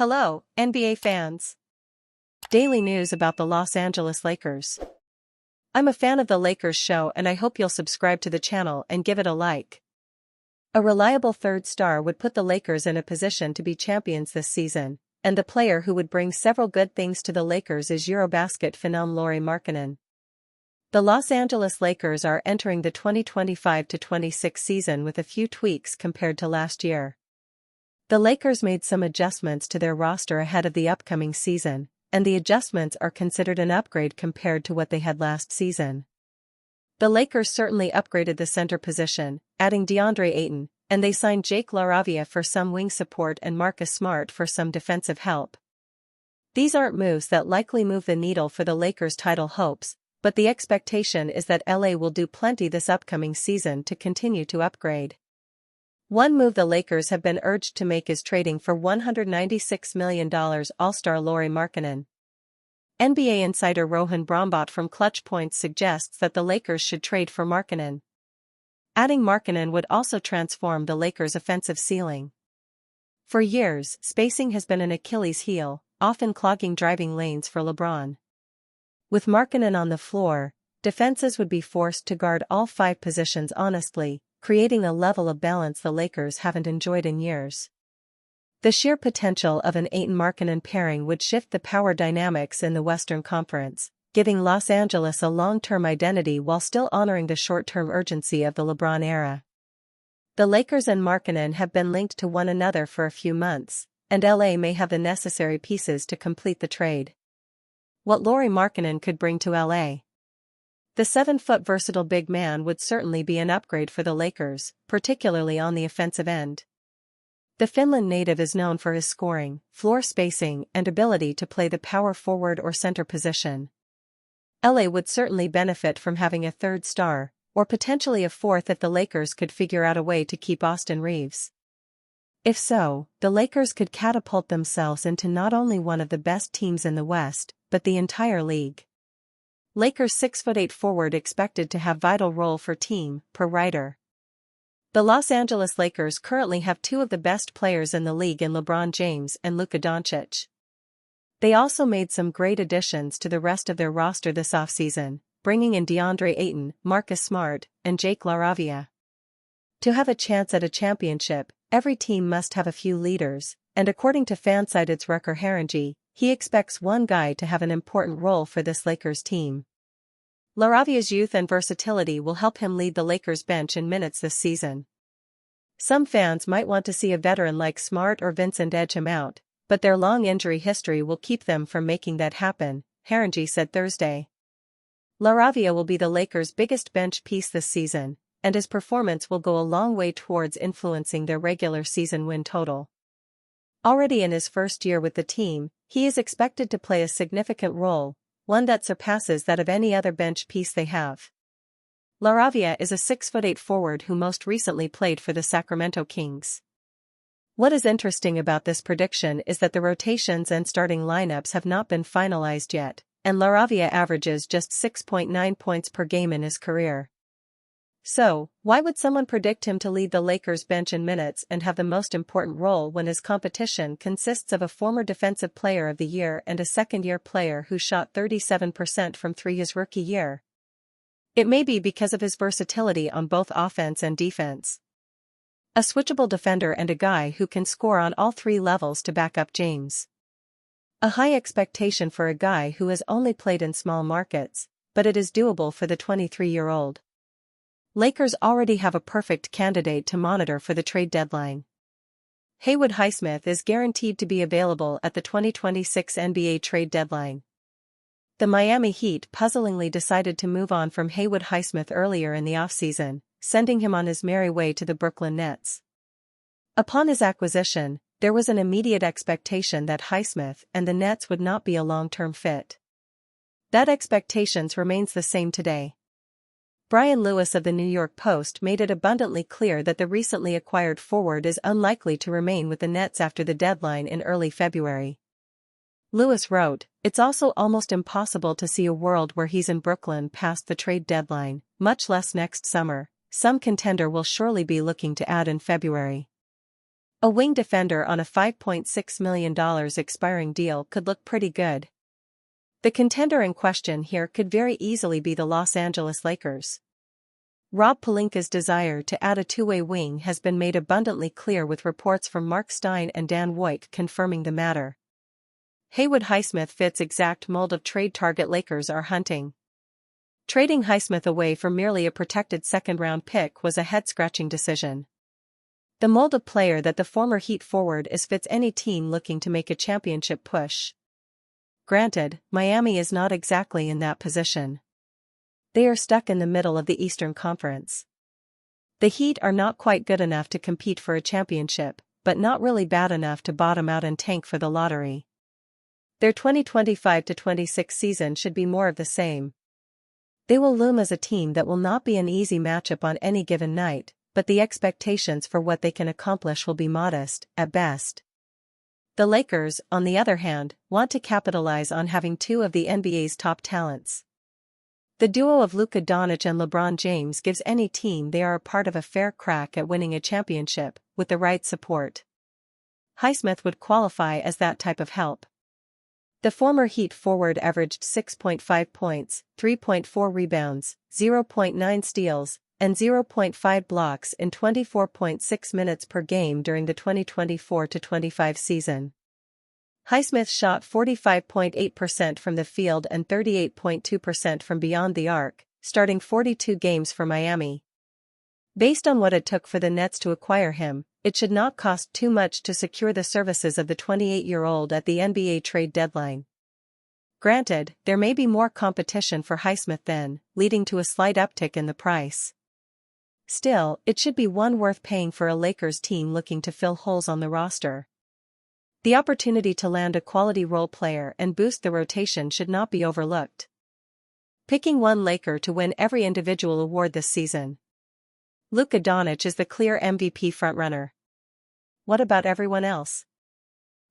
Hello, NBA fans. Daily news about the Los Angeles Lakers. I'm a fan of the Lakers show and I hope you'll subscribe to the channel and give it a like. A reliable third star would put the Lakers in a position to be champions this season, and the player who would bring several good things to the Lakers is Eurobasket phenom Lauri Markkanen. The Los Angeles Lakers are entering the 2025-26 season with a few tweaks compared to last year. The Lakers made some adjustments to their roster ahead of the upcoming season, and the adjustments are considered an upgrade compared to what they had last season. The Lakers certainly upgraded the center position, adding DeAndre Ayton, and they signed Jake LaRavia for some wing support and Marcus Smart for some defensive help. These aren't moves that likely move the needle for the Lakers' title hopes, but the expectation is that LA will do plenty this upcoming season to continue to upgrade. One move the Lakers have been urged to make is trading for $196 million All-Star Lauri Markkanen. NBA insider Rohan Brahmbhatt from Clutch Points suggests that the Lakers should trade for Markkanen. Adding Markkanen would also transform the Lakers' offensive ceiling. For years, spacing has been an Achilles heel, often clogging driving lanes for LeBron. With Markkanen on the floor, defenses would be forced to guard all five positions honestly, creating a level of balance the Lakers haven't enjoyed in years. The sheer potential of an Ayton-Markkanen pairing would shift the power dynamics in the Western Conference, giving Los Angeles a long-term identity while still honoring the short-term urgency of the LeBron era. The Lakers and Markkanen have been linked to one another for a few months, and LA may have the necessary pieces to complete the trade. What Lauri Markkanen could bring to LA. The 7-foot versatile big man would certainly be an upgrade for the Lakers, particularly on the offensive end. The Finland native is known for his scoring, floor spacing, and ability to play the power forward or center position. LA would certainly benefit from having a third star, or potentially a fourth if the Lakers could figure out a way to keep Austin Reaves. If so, the Lakers could catapult themselves into not only one of the best teams in the West, but the entire league. Lakers 6'8" forward expected to have vital role for team, per writer. The Los Angeles Lakers currently have two of the best players in the league in LeBron James and Luka Doncic. They also made some great additions to the rest of their roster this offseason, bringing in DeAndre Ayton, Marcus Smart, and Jake LaRavia. To have a chance at a championship, every team must have a few leaders, and according to Fansided's Rucker Harangi, he expects one guy to have an important role for this Lakers team. LaRavia's youth and versatility will help him lead the Lakers bench in minutes this season. Some fans might want to see a veteran like Smart or Vincent edge him out, but their long injury history will keep them from making that happen, Harangi said Thursday. LaRavia will be the Lakers' biggest bench piece this season, and his performance will go a long way towards influencing their regular season win total. Already in his first year with the team, he is expected to play a significant role, one that surpasses that of any other bench piece they have. LaRavia is a 6'8" forward who most recently played for the Sacramento Kings. What is interesting about this prediction is that the rotations and starting lineups have not been finalized yet, and LaRavia averages just 6.9 points per game in his career. So, why would someone predict him to lead the Lakers bench in minutes and have the most important role when his competition consists of a former Defensive Player of the Year and a second-year player who shot 37% from three his rookie year? It may be because of his versatility on both offense and defense. A switchable defender and a guy who can score on all three levels to back up James. A high expectation for a guy who has only played in small markets, but it is doable for the 23-year-old. Lakers already have a perfect candidate to monitor for the trade deadline. Haywood Highsmith is guaranteed to be available at the 2026 NBA trade deadline. The Miami Heat puzzlingly decided to move on from Haywood Highsmith earlier in the offseason, sending him on his merry way to the Brooklyn Nets. Upon his acquisition, there was an immediate expectation that Highsmith and the Nets would not be a long-term fit. That expectation remains the same today. Brian Lewis of the New York Post made it abundantly clear that the recently acquired forward is unlikely to remain with the Nets after the deadline in early February. Lewis wrote, "It's also almost impossible to see a world where he's in Brooklyn past the trade deadline, much less next summer. Some contender will surely be looking to add in February." A wing defender on a $5.6 million expiring deal could look pretty good. The contender in question here could very easily be the Los Angeles Lakers. Rob Pelinka's desire to add a two-way wing has been made abundantly clear, with reports from Mark Stein and Dan Woik confirming the matter. Haywood Highsmith fits exact mold of trade target Lakers are hunting. Trading Highsmith away for merely a protected second-round pick was a head-scratching decision. The mold of player that the former Heat forward is fits any team looking to make a championship push. Granted, Miami is not exactly in that position. They are stuck in the middle of the Eastern Conference. The Heat are not quite good enough to compete for a championship, but not really bad enough to bottom out and tank for the lottery. Their 2025-26 season should be more of the same. They will loom as a team that will not be an easy matchup on any given night, but the expectations for what they can accomplish will be modest, at best. The Lakers, on the other hand, want to capitalize on having two of the NBA's top talents. The duo of Luka Doncic and LeBron James gives any team they are a part of a fair crack at winning a championship, with the right support. Highsmith would qualify as that type of help. The former Heat forward averaged 6.5 points, 3.4 rebounds, 0.9 steals, and 0.5 blocks in 24.6 minutes per game during the 2024-25 season. Highsmith shot 45.8% from the field and 38.2% from beyond the arc, starting 42 games for Miami. Based on what it took for the Nets to acquire him, it should not cost too much to secure the services of the 28-year-old at the NBA trade deadline. Granted, there may be more competition for Highsmith then, leading to a slight uptick in the price. Still, it should be one worth paying for a Lakers team looking to fill holes on the roster. The opportunity to land a quality role player and boost the rotation should not be overlooked. Picking one Laker to win every individual award this season. Luka Doncic is the clear MVP frontrunner. What about everyone else?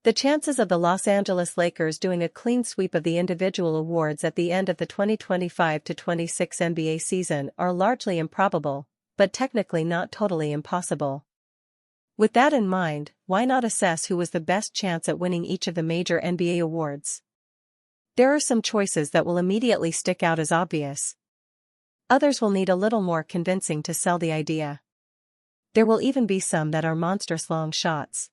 The chances of the Los Angeles Lakers doing a clean sweep of the individual awards at the end of the 2025-26 NBA season are largely improbable, but technically not totally impossible. With that in mind, why not assess who was the best chance at winning each of the major NBA awards? There are some choices that will immediately stick out as obvious. Others will need a little more convincing to sell the idea. There will even be some that are monstrous long shots.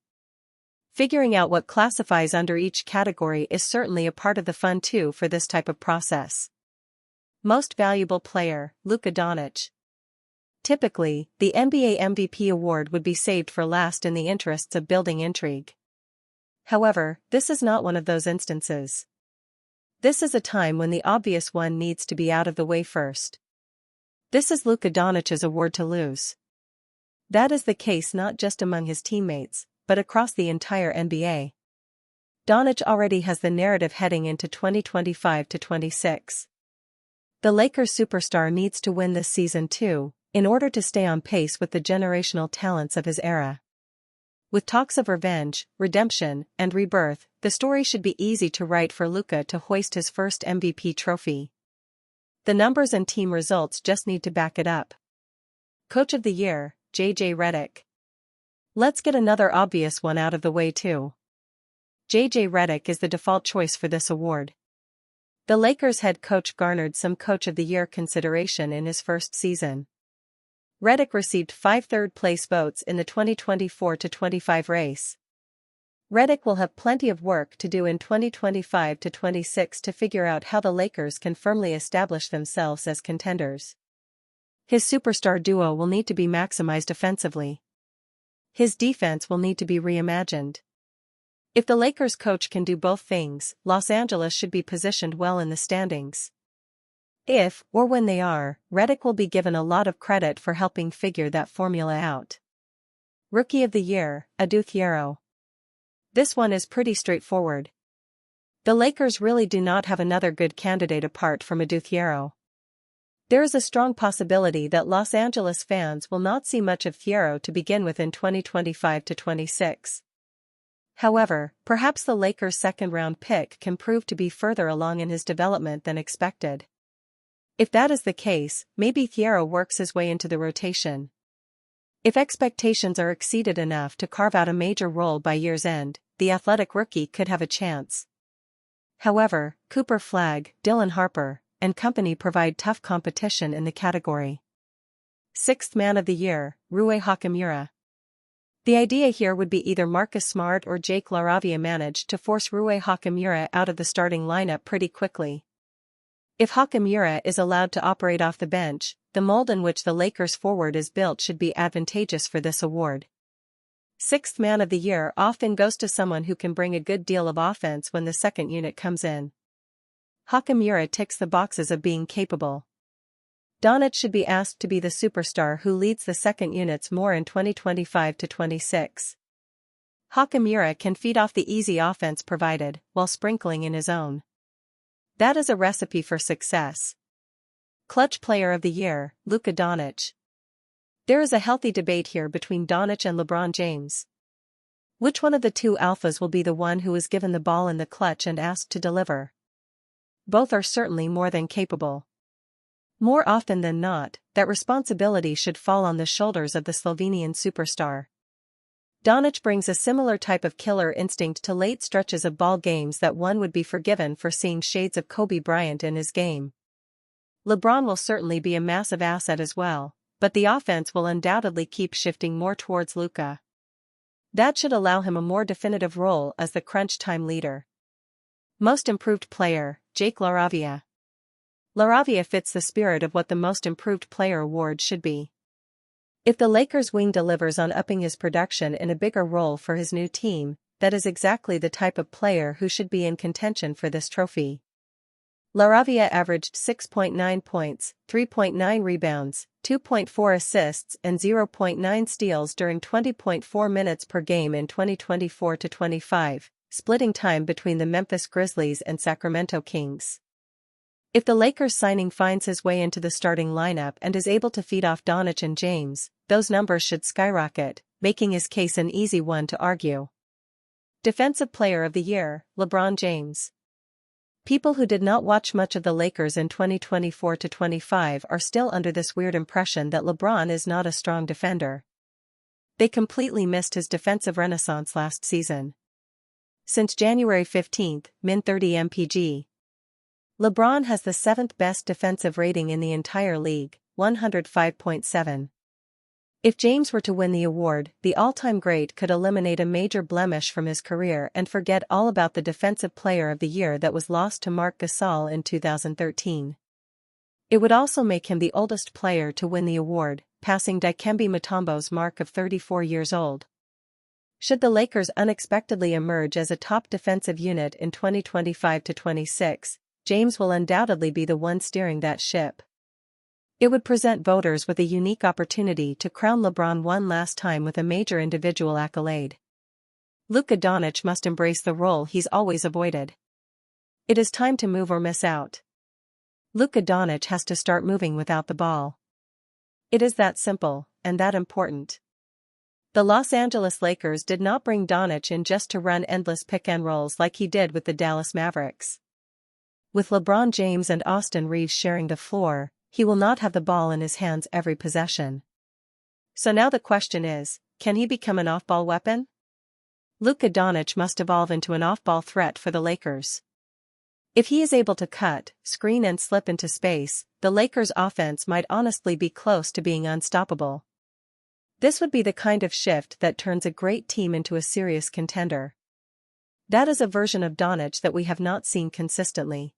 Figuring out what classifies under each category is certainly a part of the fun too for this type of process. Most valuable player, Luka Doncic. Typically, the NBA MVP award would be saved for last in the interests of building intrigue. However, this is not one of those instances. This is a time when the obvious one needs to be out of the way first. This is Luka Doncic's award to lose. That is the case not just among his teammates, but across the entire NBA. Doncic already has the narrative heading into 2025-26. The Lakers superstar needs to win this season too, in order to stay on pace with the generational talents of his era. With talks of revenge, redemption, and rebirth, the story should be easy to write for Luka to hoist his first MVP trophy. The numbers and team results just need to back it up. Coach of the Year, J.J. Redick. Let's get another obvious one out of the way too. J.J. Redick is the default choice for this award. The Lakers head coach garnered some Coach of the Year consideration in his first season. Redick received 5 third-place votes in the 2024-25 race. Redick will have plenty of work to do in 2025-26 to figure out how the Lakers can firmly establish themselves as contenders. His superstar duo will need to be maximized offensively. His defense will need to be reimagined. If the Lakers coach can do both things, Los Angeles should be positioned well in the standings. If, or when they are, Redick will be given a lot of credit for helping figure that formula out. Rookie of the Year, Adou Thiero. This one is pretty straightforward. The Lakers really do not have another good candidate apart from Adou Thiero. There is a strong possibility that Los Angeles fans will not see much of Thiero to begin with in 2025-26. However, perhaps the Lakers' second-round pick can prove to be further along in his development than expected. If that is the case, maybe Thiero works his way into the rotation. If expectations are exceeded enough to carve out a major role by year's end, the athletic rookie could have a chance. However, Cooper Flagg, Dylan Harper, and company provide tough competition in the category. Sixth Man of the Year, Rui Hachimura. The idea here would be either Marcus Smart or Jake LaRavia managed to force Rui Hachimura out of the starting lineup pretty quickly. If Hachimura is allowed to operate off the bench, the mold in which the Lakers forward is built should be advantageous for this award. Sixth Man of the Year often goes to someone who can bring a good deal of offense when the second unit comes in. Hachimura ticks the boxes of being capable. Doncic should be asked to be the superstar who leads the second units more in 2025-26. Hachimura can feed off the easy offense provided, while sprinkling in his own. That is a recipe for success. Clutch Player of the Year, Luka Doncic. There is a healthy debate here between Doncic and LeBron James. Which one of the two alphas will be the one who is given the ball in the clutch and asked to deliver? Both are certainly more than capable. More often than not, that responsibility should fall on the shoulders of the Slovenian superstar. Doncic brings a similar type of killer instinct to late stretches of ball games that one would be forgiven for seeing shades of Kobe Bryant in his game. LeBron will certainly be a massive asset as well, but the offense will undoubtedly keep shifting more towards Luka. That should allow him a more definitive role as the crunch time leader. Most Improved Player, Jake LaRavia. LaRavia fits the spirit of what the Most Improved Player award should be. If the Lakers' wing delivers on upping his production in a bigger role for his new team, that is exactly the type of player who should be in contention for this trophy. LaRavia averaged 6.9 points, 3.9 rebounds, 2.4 assists and 0.9 steals during 20.4 minutes per game in 2024-25, splitting time between the Memphis Grizzlies and Sacramento Kings. If the Lakers signing finds his way into the starting lineup and is able to feed off Doncic and James, those numbers should skyrocket, making his case an easy one to argue. Defensive Player of the Year, LeBron James. People who did not watch much of the Lakers in 2024-25 are still under this weird impression that LeBron is not a strong defender. They completely missed his defensive renaissance last season. Since January 15, min 30 mpg. LeBron has the 7th best defensive rating in the entire league, 105.7. If James were to win the award, the all-time great could eliminate a major blemish from his career and forget all about the Defensive Player of the Year that was lost to Marc Gasol in 2013. It would also make him the oldest player to win the award, passing Dikembe Mutombo's mark of 34 years old. Should the Lakers unexpectedly emerge as a top defensive unit in 2025-26, James will undoubtedly be the one steering that ship. It would present voters with a unique opportunity to crown LeBron one last time with a major individual accolade. Luka Doncic must embrace the role he's always avoided. It is time to move or miss out. Luka Doncic has to start moving without the ball. It is that simple, and that important. The Los Angeles Lakers did not bring Doncic in just to run endless pick-and-rolls like he did with the Dallas Mavericks. With LeBron James and Austin Reeves sharing the floor, he will not have the ball in his hands every possession. So now the question is, can he become an off-ball weapon? Luka Doncic must evolve into an off-ball threat for the Lakers. If he is able to cut, screen and slip into space, the Lakers' offense might honestly be close to being unstoppable. This would be the kind of shift that turns a great team into a serious contender. That is a version of Doncic that we have not seen consistently.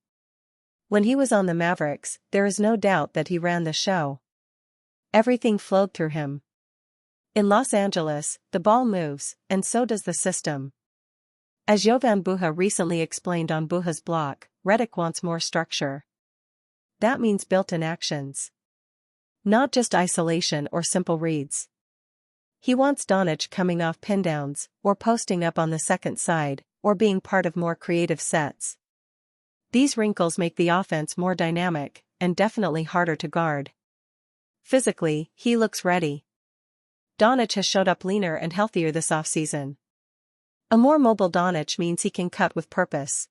When he was on the Mavericks, there is no doubt that he ran the show. Everything flowed through him. In Los Angeles, the ball moves, and so does the system. As Jovan Buha recently explained on Buha's block, Redick wants more structure. That means built-in actions. Not just isolation or simple reads. He wants Doncic coming off pin-downs, or posting up on the second side, or being part of more creative sets. These wrinkles make the offense more dynamic, and definitely harder to guard. Physically, he looks ready. Doncic has showed up leaner and healthier this offseason. A more mobile Doncic means he can cut with purpose.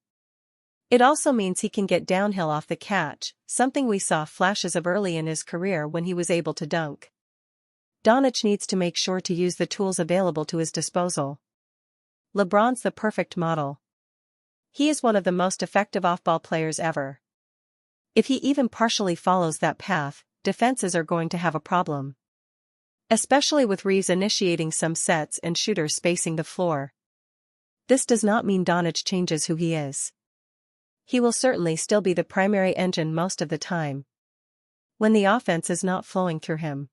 It also means he can get downhill off the catch, something we saw flashes of early in his career when he was able to dunk. Doncic needs to make sure to use the tools available to his disposal. LeBron's the perfect model. He is one of the most effective off-ball players ever. If he even partially follows that path, defenses are going to have a problem. Especially with Reeves initiating some sets and shooters spacing the floor. This does not mean Doncic changes who he is. He will certainly still be the primary engine most of the time, when the offense is not flowing through him.